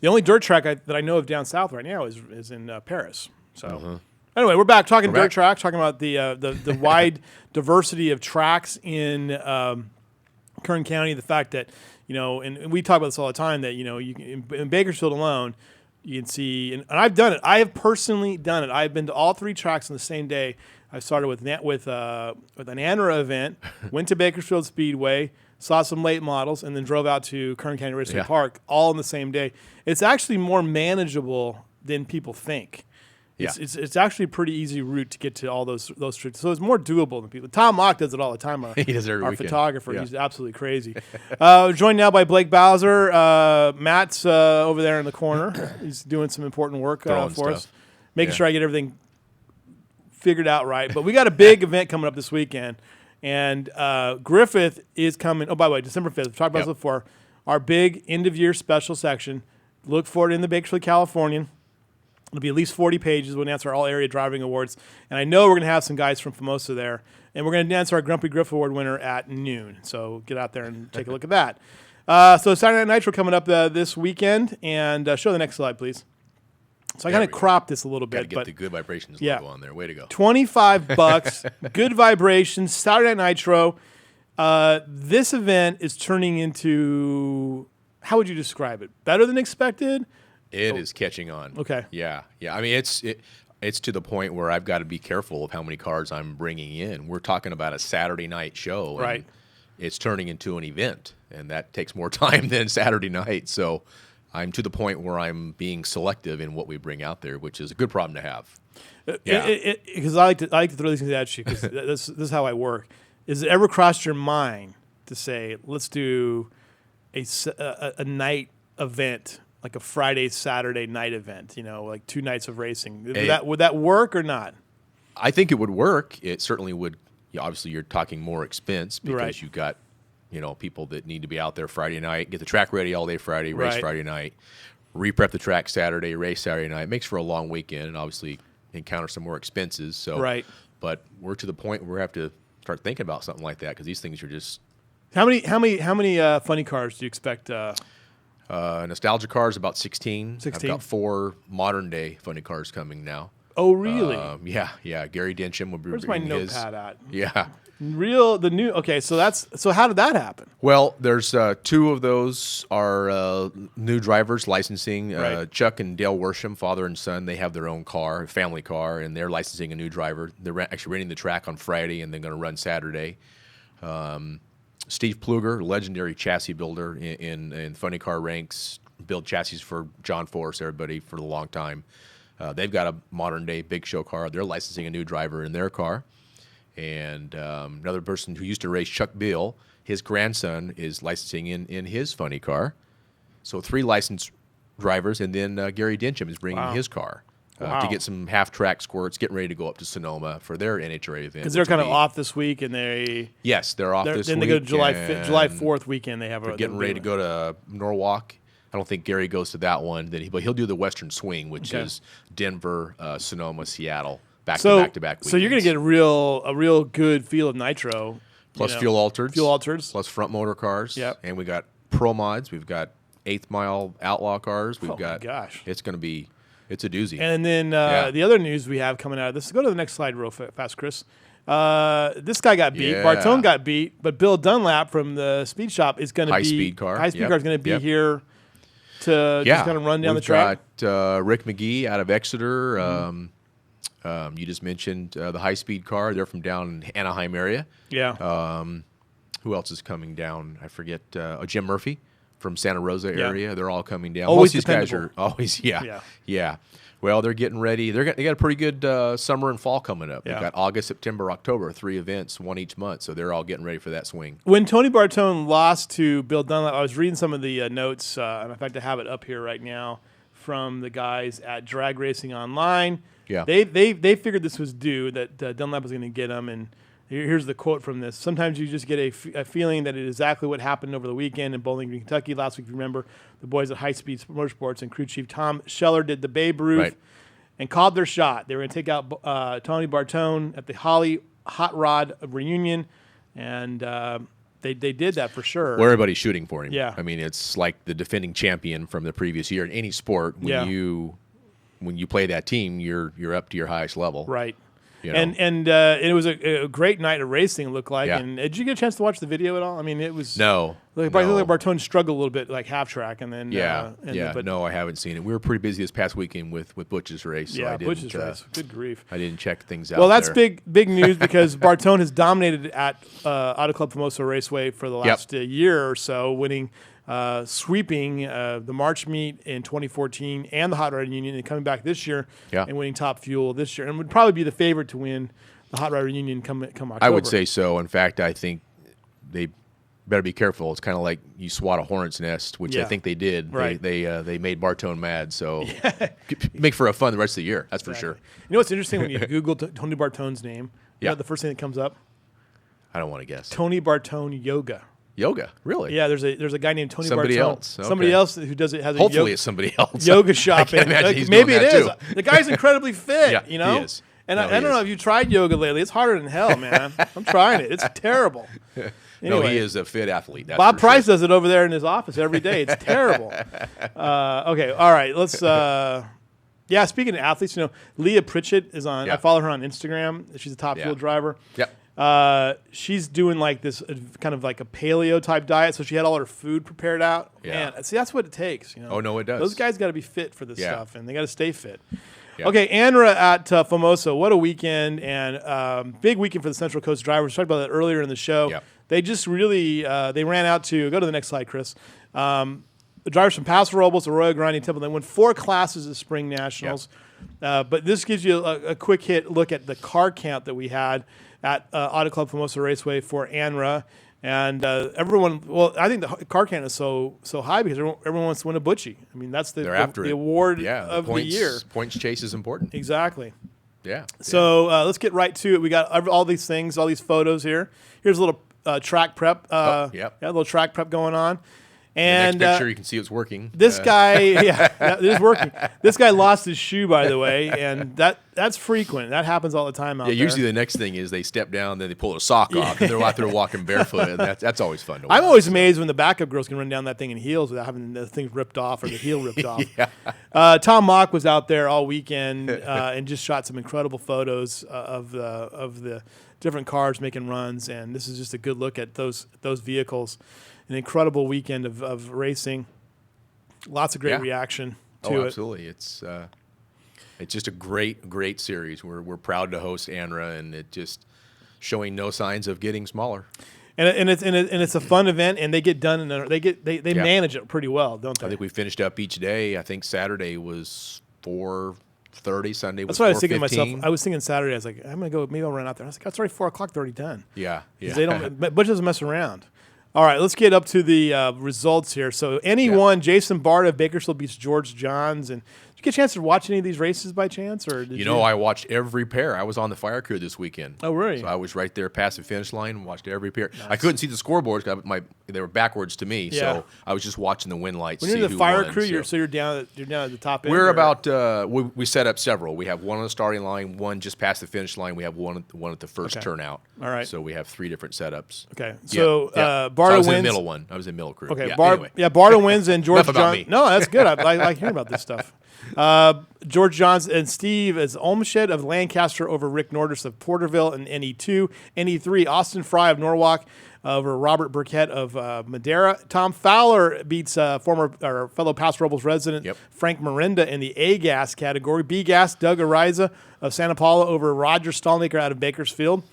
The only dirt track that I know of down south right now is in Paris. So anyway, we're back talking dirt tracks, talking about the wide diversity of tracks in Kern County. The fact that and we talk about this all the time, that in Bakersfield alone, you can see, and I've done it. I have personally done it. I've been to all 3 tracks on the same day. I started with an ANRA event, went to Bakersfield Speedway, saw some late models, and then drove out to Kern County Raceway Park all in the same day. It's actually more manageable than people think. It's actually a pretty easy route to get to all those tricks. So it's more doable than people. Tom Mock does it all the time. He does every weekend. Photographer. Yeah. He's absolutely crazy. Joined now by Blake Bowser. Matt's over there in the corner. He's doing some important work for us, making sure I get everything figured out right. But we got a big event coming up this weekend, and Griffith is coming. Oh, by the way, December 5th. We've talked about this before. Our big end-of-year special section. Look for it in the Bakersfield Californian. It'll be at least 40 pages. We'll announce our all-area driving awards. And I know we're going to have some guys from Famoso there. And we're going to announce our Grumpy Griff Award winner at noon. So get out there and take a look at that. So Saturday Night Nitro coming up this weekend. And show the next slide, please. So I kind of cropped this a little bit. Got to get the Good Vibrations logo on there. Way to go. $25. Good Vibrations. Saturday Night Nitro. This event is turning into, how would you describe it? Better than expected? It is catching on. Okay. Yeah. I mean, it's to the point where I've got to be careful of how many cars I'm bringing in. We're talking about a Saturday night show. Right. And it's turning into an event, and that takes more time than Saturday night. So I'm to the point where I'm being selective in what we bring out there, which is a good problem to have. Because I like to throw these things at you, because this is how I work. Is it ever crossed your mind to say, let's do a night event, like a Friday, Saturday night event, like 2 nights of racing? Would that work or not? I think it would work. It certainly would. Obviously, you're talking more expense because you've got, people that need to be out there Friday night, get the track ready all day Friday, race Friday night, re-prep the track Saturday, race Saturday night. It makes for a long weekend and obviously encounter some more expenses. So, but we're to the point where we have to start thinking about something like that, because these things are just. How many funny cars do you expect? Nostalgia cars, about 16. 16. I've got 4 modern day funny cars coming now. Oh, really? Yeah. Gary Densham will be Where's my bringing his. notepad at? Yeah. Okay, so how did that happen? Well, there's 2 of those are new drivers licensing. Chuck and Dale Worsham, father and son, they have their own car, family car, and they're licensing a new driver. They're actually renting the track on Friday, and they're going to run Saturday. Steve Pluger, legendary chassis builder in funny car ranks, built chassis for John Force, everybody, for a long time. They've got a modern day big show car. They're licensing a new driver in their car. And another person who used to race, Chuck Beal, his grandson is licensing in his funny car. So 3 licensed drivers, and then Gary Densham is bringing his car to get some half-track squirts, getting ready to go up to Sonoma for their NHRA event. Because they're kind of off this week, and they're off this week. Then they go to July 4th weekend. They're getting ready to go to Norwalk. I don't think Gary goes to that one, but he'll do the Western Swing, which is Denver, Sonoma, Seattle. Back-to-back weekends. So you're going to get a real good feel of nitro. Plus fuel altereds. Plus front motor cars. Yep. And we got pro mods. We've got 8th Mile Outlaw cars. We've got. My gosh. It's going to be. It's a doozy. And then the other news we have coming out of this. Go to the next slide real fast, Chris. This guy got beat. Bartone got beat. But Bill Dunlap from the Speed Shop is going to be. High-speed car is going to be here to just kind of run down the track. We've got Rick McGee out of Exeter. You just mentioned the high-speed car. They're from down in Anaheim area. Yeah. Who else is coming down? I forget. Jim Murphy from Santa Rosa area. They're all coming down. Always Most of these guys are always, yeah. Well, they're getting ready. They got a pretty good summer and fall coming up. They've got August, September, October, 3 events, 1 each month. So they're all getting ready for that swing. When Tony Bartone lost to Bill Dunlap, I was reading some of the notes, and in fact, I have it up here right now from the guys at Drag Racing Online. Yeah, they figured this was due, that Dunlap was going to get him, and here's the quote from this. Sometimes you just get a feeling that it is exactly what happened over the weekend in Bowling Green, Kentucky. Last week, if you remember, the boys at High Speed Motorsports and crew chief Tom Scheller did the Babe Ruth and called their shot. They were going to take out Tony Bartone at the Holly Hot Rod reunion, and They did that for sure. Where everybody's shooting for him. Yeah. I mean, it's like the defending champion from the previous year in any sport. When you play that team, you're up to your highest level. Right. You know? And it was a great night of racing, it looked like. Yeah. And did you get a chance to watch the video at all? I mean, it was... No. Like Bartone struggled a little bit, like half track, and then... No, I haven't seen it. We were pretty busy this past weekend with Butch's race. So I didn't, Butch's race. Good grief. I didn't check things out. Well, that's big news because Bartone has dominated at Autoclub Famoso Raceway for the last year or so, winning... sweeping the March meet in 2014 and the Hot Rod Union, and coming back this year and winning Top Fuel this year, and would probably be the favorite to win the Hot Rod Union come October. I would say so. In fact, I think they better be careful. It's kind of like you swat a hornet's nest, which I think they did. Right. They made Bartone mad, so make for a fun the rest of the year. That's for sure. You know what's interesting when you Google Tony Bartone's name? You know the first thing that comes up? I don't want to guess. Tony Bartone Yoga. Yoga, really? Yeah, there's a guy named Tony somebody Bartone. Else. Okay. Somebody else who does it has Hopefully it's somebody else. Yoga shop. I can't imagine he's maybe doing it that is. too. The guy's incredibly fit. He is. And I don't know if you tried yoga lately. It's harder than hell, man. I'm trying it. It's terrible. Anyway, no, he is a fit athlete. That's Bob Price does it over there in his office every day. It's terrible. Okay, all right. Let's. Speaking of athletes, Leah Pritchett is on. I follow her on Instagram. She's a top fuel driver. Yep. She's doing like this kind of like a paleo type diet, so she had all her food prepared out. Yeah. Man, see, that's what it takes. Oh no, it does. Those guys got to be fit for this stuff, and they got to stay fit. Yeah. Okay, Andra at Famoso. What a weekend, and big weekend for the Central Coast drivers. We talked about that earlier in the show. Yep. They just really they ran out to go to the next slide, Chris. The drivers from Paso Robles, Arroyo Grande, Temple. They won 4 classes at Spring Nationals. Yep. But this gives you a quick hit look at the car count that we had at Autoclub Famoso Raceway for Andra. And everyone, I think the car count is so high because everyone wants to win a Butchie. I mean, that's the award of the year. Points chase is important. Exactly. Yeah. So let's get right to it. We got all these things, all these photos here. Here's a little track prep. A little track prep going on. And the next picture, you can see it's working. This guy, it is working. This guy lost his shoe, by the way, and that's frequent. That happens all the time out there. Usually the next thing is they step down, then they pull a sock off, and they're out there walking barefoot, and that's always fun to watch. I'm always amazed when the backup girls can run down that thing in heels without having the thing ripped off or the heel ripped off. Tom Mock was out there all weekend and just shot some incredible photos of the different cars making runs, and this is just a good look at those vehicles. An incredible weekend of racing. Lots of great reaction to it. Absolutely. It's just a great series. We're proud to host Andra, and it just showing no signs of getting smaller. And it's a fun event, and they get done and they manage it pretty well, don't they? I think we finished up each day. I think Saturday was 4:30. Sunday was 4:15. That's what I was thinking to myself. I was thinking Saturday. I was like, I'm gonna go. Maybe I'll run out there. I was like, it's already 4 o'clock. They're already done. Yeah. They don't. Butch doesn't mess around. All right, let's get up to the results here. So won. Jason Bard of Bakersfield beats George Johns. And did you get a chance to watch any of these races by chance? Or did I watched every pair. I was on the fire crew this weekend. Oh, really? So I was right there past the finish line and watched every pair. Nice. I couldn't see the scoreboards because they were backwards to me. So I was just watching the win lights. When you're in the fire crew, you're down at the top end? We're about we set up several. We have one on the starting line, one just past the finish line. We have one at the first turnout. All right. So we have 3 different setups. Okay. So Bardo I was wins. in the middle one. I was in middle crew. Okay. Anyway. Bardo wins and George Enough about me. No, that's good. I like hearing about this stuff. George Johns and Steve is Olmsted of Lancaster over Rick Nordis of Porterville and NE2. NE3, Austin Fry of Norwalk over Robert Burkett of Madera. Tom Fowler beats fellow Paso Robles resident Frank Miranda in the A-Gas category. B-Gas, Doug Ariza of Santa Paula over Roger Stallmaker out of Bakersfield.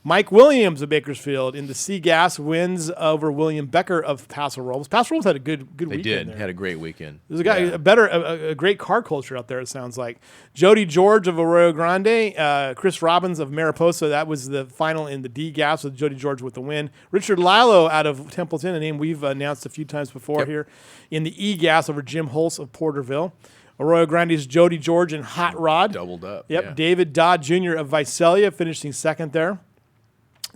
Mike Williams of Bakersfield in the C-Gas wins over William Becker of Paso Robles. Paso Robles had a good weekend. They did. There. Had a great weekend. There's a guy, a great car culture out there, it sounds like. Jody George of Arroyo Grande. Chris Robbins of Mariposa. That was the final in the D-Gas with Jody George with the win. Richard Lilo out of Templeton, a name we've announced a few times before here, in the E-Gas over Jim Holtz of Porterville. Arroyo Grande's Jody George and Hot Rod. Doubled up. Yep. Yeah. David Dodd Jr. of Visalia finishing second there.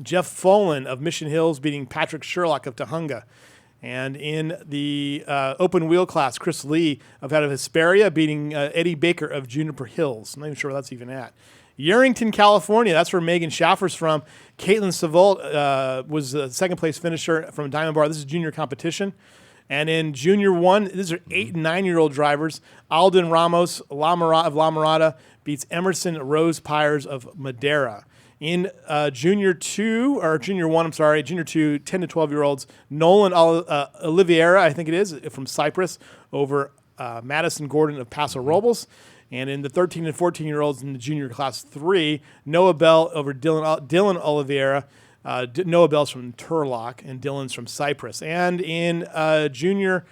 Jeff Folan of Mission Hills beating Patrick Sherlock of Tahunga. And in the open wheel class, Chris Lee of out of Hesperia beating Eddie Baker of Juniper Hills. I'm not even sure where that's even at. Yerington, California. That's where Megan Schaffer's from. Caitlin Savolt was the second place finisher from Diamond Bar. This is junior competition. And in Junior 1, these are 8 and 9-year-old drivers. Alden Ramos of La Mirada beats Emerson Rose Pyres of Madera. In Junior 1, 10 to 12-year-olds, Nolan Oliveira, I think it is, from Cyprus, over Madison Gordon of Paso Robles. And in the 13 and 14-year-olds in the junior class 3, Noah Bell over Dylan Oliveira. Noah Bell's from Turlock, and Dylan's from Cyprus. And in Junior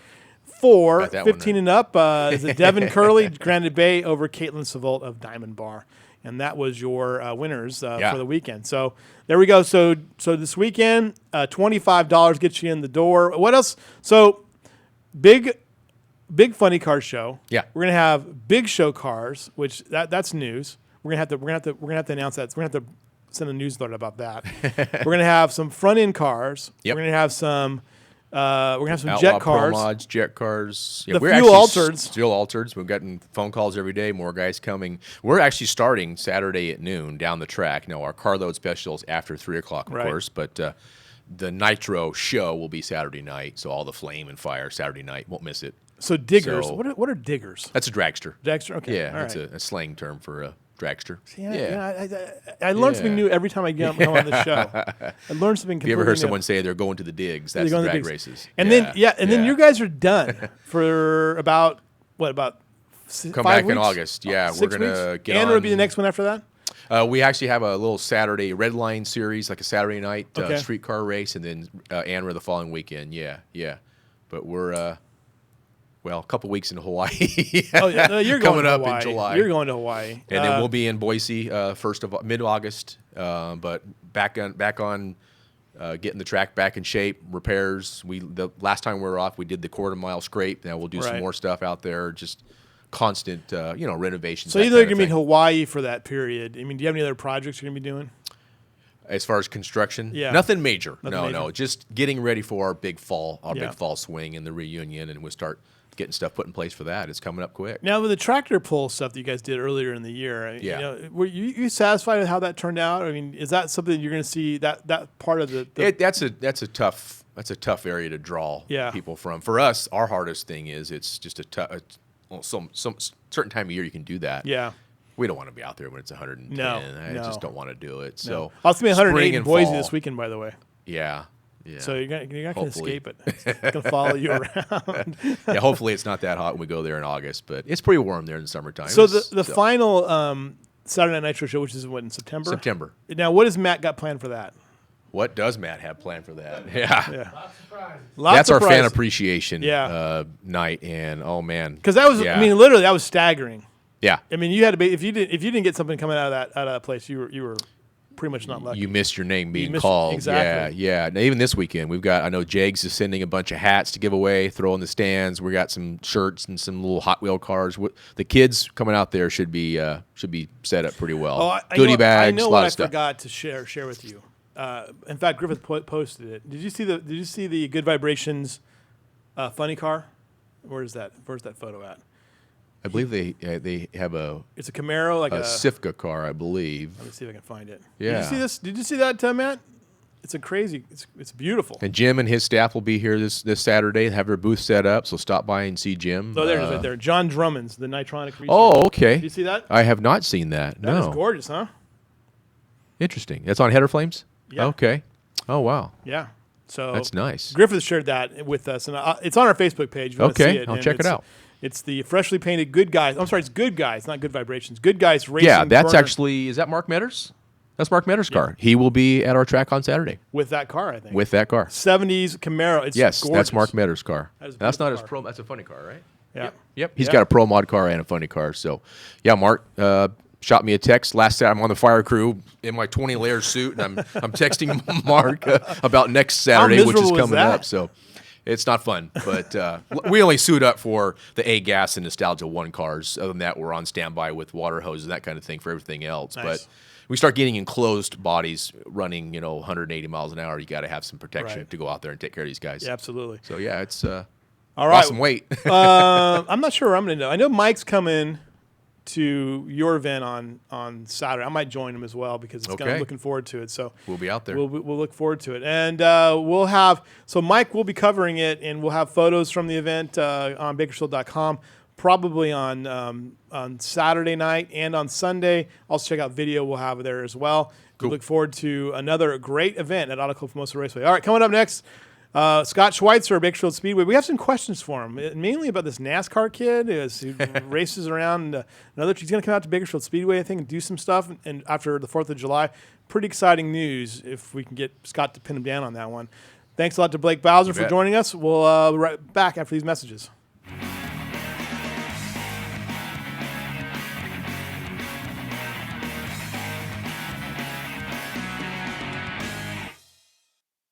4, 15 and up, is it Devin Curley, Granite Bay, over Caitlin Savolt of Diamond Bar. And that was your winners for the weekend. So there we go. So this weekend, $25 gets you in the door. What else? So big funny car show. Yeah, we're gonna have big show cars, which that's news. We're gonna have to announce that. We're gonna have to send a newsletter about that. We're gonna have some front end cars. Yep. We're gonna have some. Outlaw jet cars. Pro mods, jet cars. Yeah, we're fuel altereds. Fuel altereds. We've gotten phone calls every day. More guys coming. We're actually starting Saturday at noon down the track. Now our car load specials after 3 o'clock, of course, but the Nitro show will be Saturday night. So all the flame and fire Saturday night. Won't miss it. So diggers. What are diggers? That's a dragster. Dragster. Okay. Yeah, that's a slang term for a dragster. I learn something new every time I come on the show. I learn something completely new. You ever heard someone say they're going to the digs? That's the drag races. And then you guys are done for about 5 weeks? Come back in August. Yeah, we're going to get on. And will be the next one after that? We actually have a little Saturday Red Line series, like a Saturday night streetcar race, and then Anra the following weekend. Yeah. But we're... a couple weeks in Hawaii. You're coming going to up Hawaii. in July. You're going to Hawaii, and then we'll be in Boise mid-August. But back on getting the track back in shape, repairs. The last time we were off, we did the quarter-mile scrape. Now we'll do some more stuff out there. Just constant, renovations. So you're going to be in Hawaii for that period. I mean, do you have any other projects you're going to be doing? As far as construction, nothing major. No. Just getting ready for our big fall swing and the reunion, and we'll start getting stuff put in place for that. It's coming up quick. Now, with the tractor pull stuff that you guys did earlier in the year, were you satisfied with how that turned out? I mean, is that something you're going to see that part of the? That's a tough area to draw people from. For us, our hardest thing is it's just some certain time of year you can do that. Yeah. We don't want to be out there when it's 110. I just don't want to do it. So I'll be 108 in Boise this weekend, by the way. Yeah. So you're not going to escape it. It's going to follow you around. Hopefully it's not that hot when we go there in August, but it's pretty warm there in the summertime. So the final Saturday Night Nitro show, which is in September? September. Now, what has Matt got planned for that? What does Matt have planned for that? Yeah. Lots of surprises. That's our fan appreciation night, and oh man, because that was literally that was staggering. Yeah, I mean, you had to be if you didn't get something coming out of that place, you were pretty much not lucky. You missed your name being called. Exactly. Yeah. Now, even this weekend, I know Jags is sending a bunch of hats to give away, throw in the stands. We got some shirts and some little Hot Wheel cars. The kids coming out there should be set up pretty well. Goodie bags, I know a lot what of stuff. I forgot to share with you. In fact, Griffith posted it. Did you see the Good Vibrations funny car? Where's that photo at? I believe they have it's a Camaro, like a Sifka car, I believe. Let me see if I can find it. Yeah. Did you see this? Did you see that, Matt? It's it's beautiful. And Jim and his staff will be here this Saturday. Have their booth set up, so stop by and see Jim. Oh, there's right there. John Drummond's the Nitronic Research. Oh, okay. Did you see that? I have not seen that. That is gorgeous, huh? Interesting. That's on Header Flames? Yeah. Okay. Oh, wow. Yeah. So that's nice. Griffith shared that with us, and it's on our Facebook page. If you want to see it. I'll check it out. It's the freshly painted Good Guys. I'm sorry, it's Good Guys, not Good Vibrations. Good Guys Racing. Yeah, that's burner. Actually, is that Mark Metters? That's Mark Metters' car. He will be at our track on Saturday. With that car, I think. With that car. 70s Camaro. It's gorgeous. That's Mark Metters' car. That's not his pro. That's a funny car, right? Yeah. Yep. He's got a pro mod car and a funny car. So, yeah, Mark shot me a text last Saturday. I'm on the fire crew in my 20-layer suit, and I'm texting Mark about next Saturday, which is coming up. So. It's not fun, but we only suit up for the A-Gas and Nostalgia 1 cars. Other than that, we're on standby with water hoses and that kind of thing for everything else. Nice. But we start getting enclosed bodies running, 180 miles an hour. You got to have some protection to go out there and take care of these guys. Yeah, absolutely. So, yeah, it's all right. Awesome weight. I'm not sure where I'm going to know. I know Mike's coming to your event on Saturday. I might join him as well because I'm looking forward to it. So we'll be out there. We'll look forward to it, and we'll have Mike will be covering it, and we'll have photos from the event on Bakersfield.com. Probably on Saturday night and on Sunday. Also check out video we'll have there as well. Cool. We look forward to another great event at Autoclub Famoso Raceway. All right, coming up next, Scott Schweitzer, Bakersfield Speedway. We have some questions for him, mainly about this NASCAR kid who races around. He's going to come out to Bakersfield Speedway, I think, and do some stuff. And after the 4th of July, pretty exciting news if we can get Scott to pin him down on that one. Thanks a lot to Blake Bowser for joining us. We'll be right back after these messages.